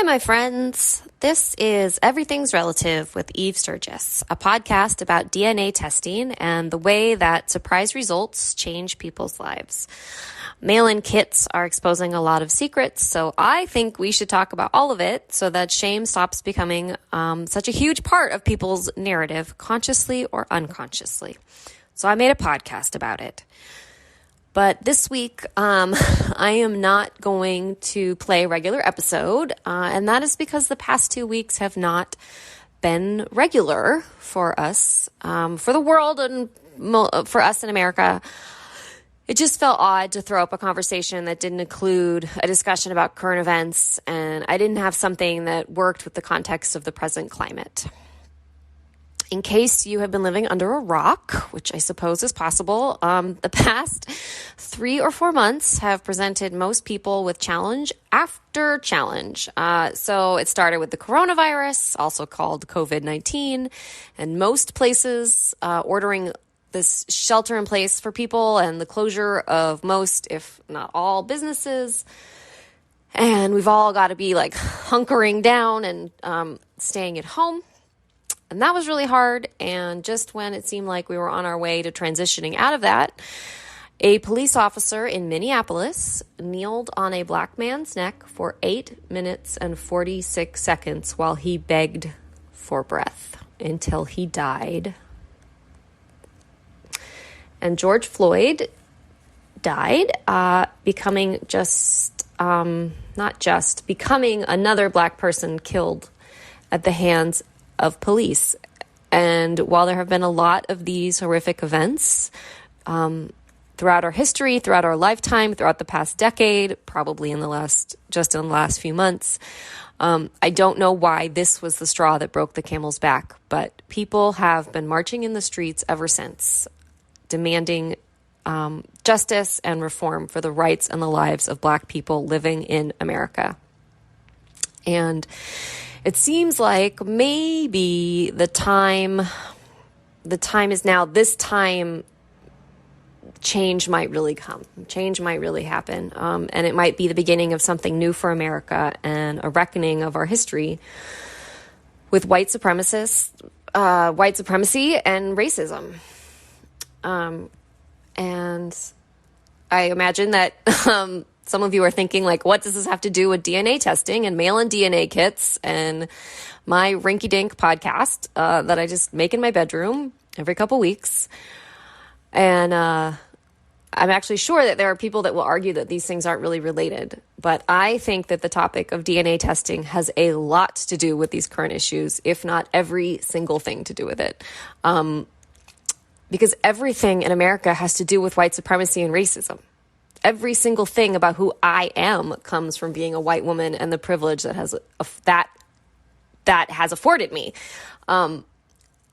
Hi, my friends. This is Everything's Relative with Eve Sturgis, a podcast about DNA testing and the way that surprise results change people's lives. Mail-in kits are exposing a lot of secrets, so I think we should talk about all of it so that shame stops becoming such a huge part of people's narrative, consciously or unconsciously. So I made a podcast about it. But this week, I am not going to play a regular episode, and that is because the past 2 weeks have not been regular for us, for the world, and for us in America. It just felt odd to throw up a conversation that didn't include a discussion about current events, and I didn't have something that worked with the context of the present climate. In case you have been living under a rock, which I suppose is possible, the past 3 or 4 months have presented most people with challenge after challenge. So it started with the coronavirus, also called COVID-19, and most places ordering this shelter in place for people and the closure of most, if not all, businesses. And we've all got to be like hunkering down and staying at home. And that was really hard, and just when it seemed like we were on our way to transitioning out of that, a police officer in Minneapolis kneeled on a black man's neck for 8 minutes and 46 seconds while he begged for breath until he died. And George Floyd died, becoming another black person killed at the hands of police. And while there have been a lot of these horrific events throughout our history, throughout our lifetime, throughout the past decade, probably in the last few months, I don't know why this was the straw that broke the camel's back, but people have been marching in the streets ever since, demanding justice and reform for the rights and the lives of Black people living in America. And it seems like maybe the time is now. This time, change might really come. Change might really happen. And it might be the beginning of something new for America and a reckoning of our history with white supremacy and racism. And I imagine that some of you are thinking, like, what does this have to do with DNA testing and mail-in DNA kits and my rinky-dink podcast that I just make in my bedroom every couple weeks? And I'm actually sure that there are people that will argue that these things aren't really related. But I think that the topic of DNA testing has a lot to do with these current issues, if not every single thing to do with it. Because everything in America has to do with white supremacy and racism. Every single thing about who I am comes from being a white woman and the privilege that has afforded me. I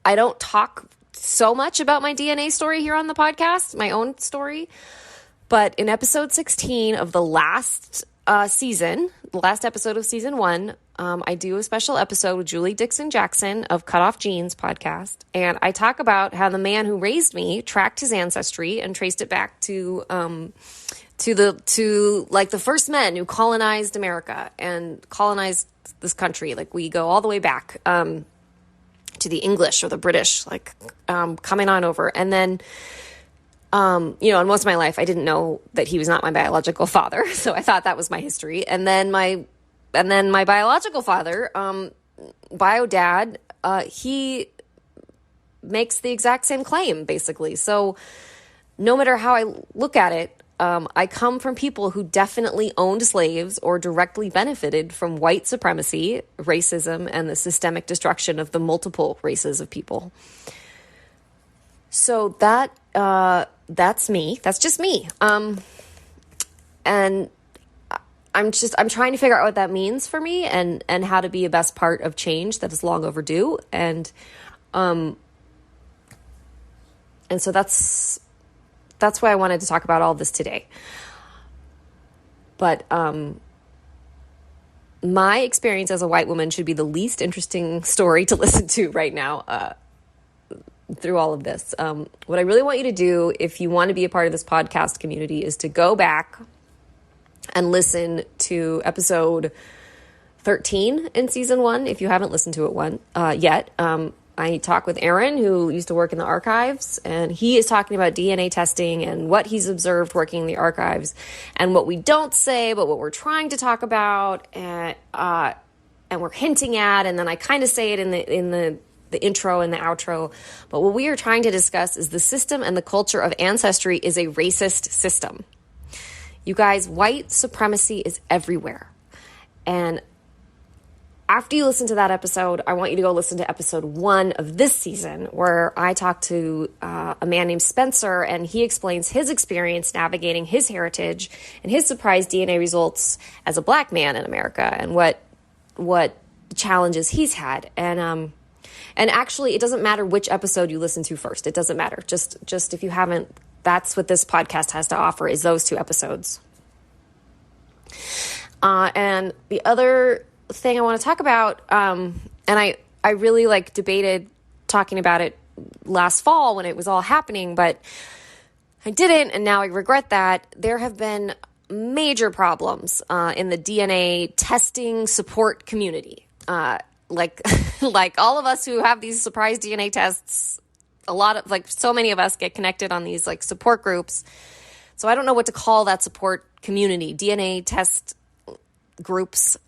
don't talk so much about my DNA story here on the podcast, my own story, but in episode 16 of the last episode of season 1, I do a special episode with Julie Dixon Jackson of Cut Off Jeans podcast, and I talk about how the man who raised me tracked his ancestry and traced it back to the first men who colonized America and colonized this country. Like, we go all the way back to the English or the British, coming on over. And then, in most of my life, I didn't know that he was not my biological father, so I thought that was my history. And then my biological father, bio dad, he makes the exact same claim, basically. So no matter how I look at it, I come from people who definitely owned slaves or directly benefited from white supremacy, racism, and the systemic destruction of the multiple races of people. So that's me. That's just me. And I'm trying to figure out what that means for me and how to be a best part of change that is long overdue. And so that's why I wanted to talk about all this today. But my experience as a white woman should be the least interesting story to listen to right now through all of this. What I really want you to do, if you want to be a part of this podcast community, is to go back and listen to episode 13 in season 1, if you haven't listened to it yet. I talk with Aaron, who used to work in the archives, and he is talking about DNA testing and what he's observed working in the archives, and what we don't say, but what we're trying to talk about, and we're hinting at, and then I kind of say it in the intro and the outro. But what we are trying to discuss is the system and the culture of ancestry is a racist system. You guys, white supremacy is everywhere. And after you listen to that episode, I want you to go listen to episode 1 of this season, where I talk to a man named Spencer, and he explains his experience navigating his heritage and his surprise DNA results as a black man in America, and what challenges he's had. And actually, it doesn't matter which episode you listen to first. It doesn't matter. Just if you haven't, that's what this podcast has to offer, is those 2 episodes. And the other thing I want to talk about, and I really debated talking about it last fall when it was all happening, but I didn't, and now I regret that. There have been major problems in the DNA testing support community. Like all of us who have these surprise DNA tests, a lot of so many of us get connected on these support groups. So I don't know what to call that support community, DNA test groups.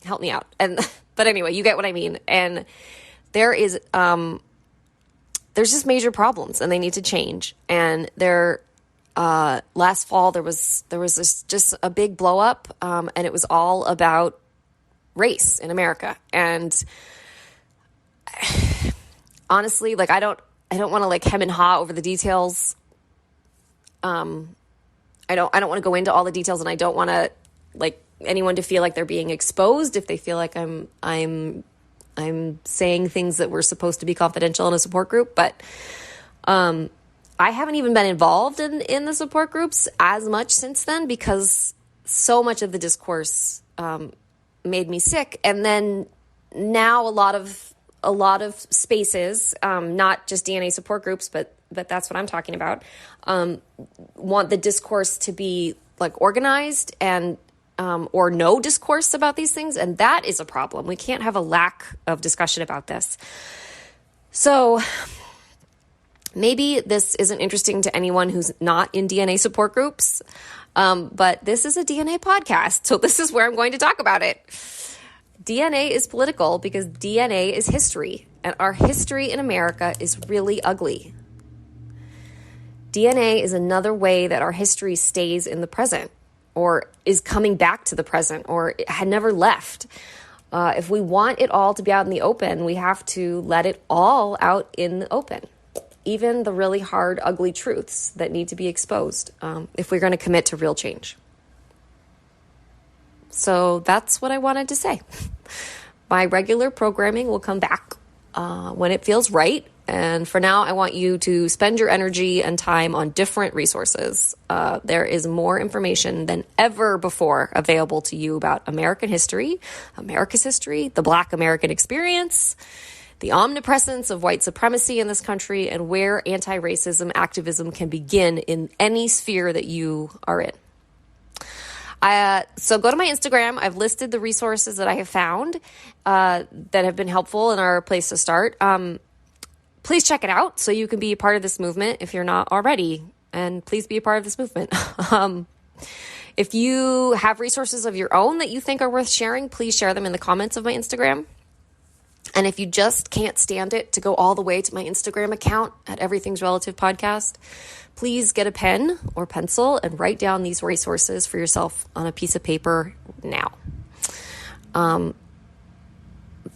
Help me out. But anyway, you get what I mean. And there's just major problems, and they need to change. And last fall there was just a big blow up, and it was all about race in America. And honestly, I don't want to hem and haw over the details. I don't want to go into all the details, and I don't want to anyone to feel like they're being exposed if they feel like I'm saying things that were supposed to be confidential in a support group. But I haven't even been involved in the support groups as much since then, because so much of the discourse made me sick. And then now a lot of spaces, not just DNA support groups, but that's what I'm talking about, want the discourse to be organized and or no discourse about these things, and that is a problem. We can't have a lack of discussion about this. So maybe this isn't interesting to anyone who's not in DNA support groups, but this is a DNA podcast, so this is where I'm going to talk about it. DNA is political because DNA is history, and our history in America is really ugly. DNA is another way that our history stays in the present, or is coming back to the present, or had never left. If we want it all to be out in the open, we have to let it all out in the open, even the really hard, ugly truths that need to be exposed, if we're going to commit to real change. So that's what I wanted to say. My regular programming will come back when it feels right. And for now, I want you to spend your energy and time on different resources. There is more information than ever before available to you about American history, America's history, the Black American experience, the omnipresence of white supremacy in this country, and where anti-racism activism can begin in any sphere that you are in. So go to my Instagram. I've listed the resources that I have found that have been helpful and are a place to start. Please check it out so you can be a part of this movement if you're not already, and please be a part of this movement. If you have resources of your own that you think are worth sharing, please share them in the comments of my Instagram. And if you just can't stand it to go all the way to my Instagram account at Everything's Relative Podcast, please get a pen or pencil and write down these resources for yourself on a piece of paper now. The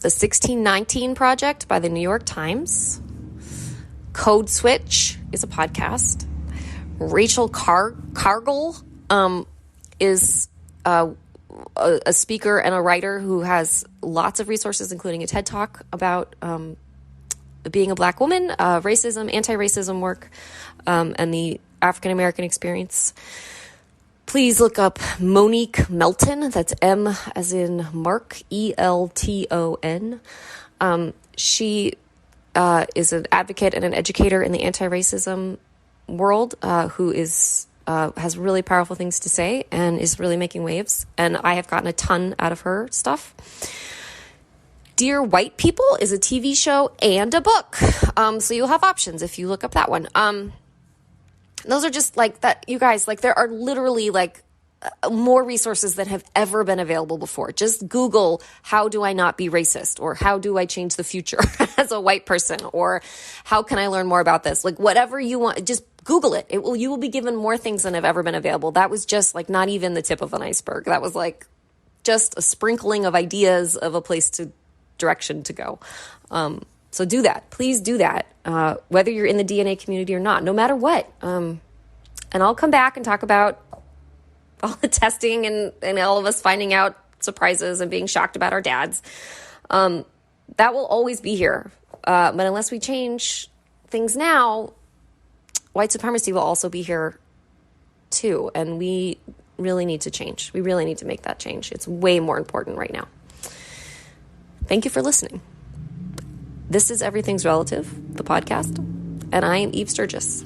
1619 Project by the New York Times. Code Switch is a podcast. Rachel Cargle is a speaker and a writer who has lots of resources, including a TED Talk about being a Black woman, racism, anti-racism work, and the African-American experience. Please look up Monique Melton. That's M as in Mark, Elton. She is an advocate and an educator in the anti-racism world who is has really powerful things to say and is really making waves. And I have gotten a ton out of her stuff. Dear White People is a TV show and a book. So you'll have options if you look up that one. Those are just like that, you guys, like there are literally like more resources than have ever been available before. Just Google, how do I not be racist? Or how do I change the future as a white person? Or how can I learn more about this? Like whatever you want, just Google it. You will be given more things than have ever been available. That was just like not even the tip of an iceberg. That was like just a sprinkling of ideas of a direction to go. So do that. Please do that. Whether you're in the DNA community or not, no matter what. And I'll come back and talk about all the testing and all of us finding out surprises and being shocked about our dads. That will always be here. But unless we change things now, white supremacy will also be here too. And we really need to change. We really need to make that change. It's way more important right now. Thank you for listening. This is Everything's Relative, the podcast, and I am Eve Sturgis.